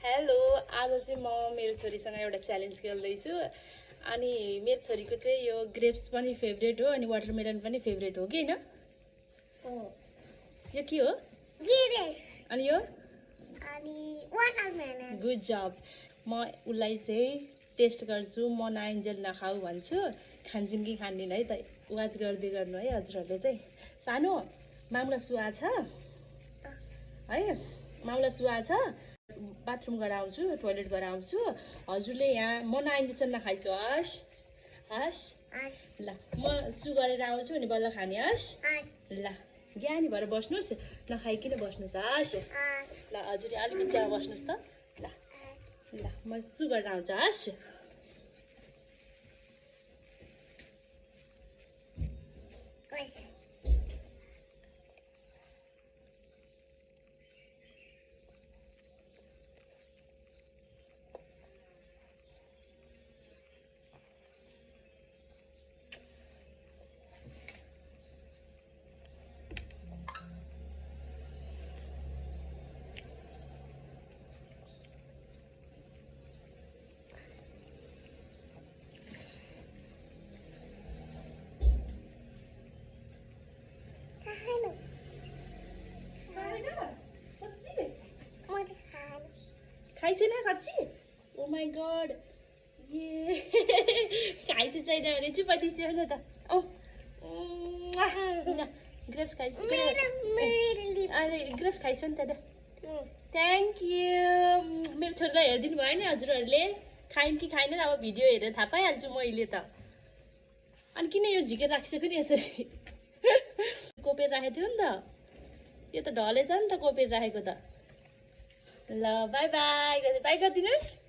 Hello, आज चाहिँ म मेरो छोरीसँग एउटा च्यालेन्ज खेल्दैछु। अनि मेरो छोरीको चाहिँ यो ग्रेप्स पनि फेभरेट हो अनि वाटरमेलन पनि फेभरेट हो कि हैन? यो के हो? ग्रेप्स अनि यो? अनि वाटरमेलन। गुड जब। म उसलाई चाहिँ टेस्ट गर्छु, म नआइन्जेल नखाऊ भन्छु। खान्छन् कि खान्दिन है त वाच गर्दै गर्नु है हजुरहरूले चाहिँ। सानो मामुला सुआ छ है? मामुला सुआ छ। बाथरुम गएर आउँछु, टोयलेट गएर आउँछु। हजुरले यहाँ म नआइन्जेलसम्म नखाइछु हस् हस् ल। म सु गरेर आउँछु अनि बल्ल खाने हस् ल। ज्ञानी भएर बस्नुहोस्, नखाइकन बस्नुहोस् हस् ल। हजुरले अलिकति जग्गा बस्नुहोस् त ल ल। म सु गरेर आउँछु हस्। खाइछैन खाँची? ओ माई गड, ये खाइछु छैन भने चाहिँ पतिस्यो न त। औ ग्रेप्स खाइछु। अरे ग्रेप्स खाइछु नि त। Thank you. मेरो छोरीलाई हेरिदिनु भयो नि हजुरहरूले? खाइन् कि खाइनन् अब भिडियो हेरेर थाहा पाइहाल्छु मैले त। अनि किन यो झिकेर राखिसक्यो नि यसरी? कोपेर राखेको थियो नि त, यो त ढलेछ नि त कोपेर राखेको त। ल बाई बाई बाई गरिदिनुहोस्।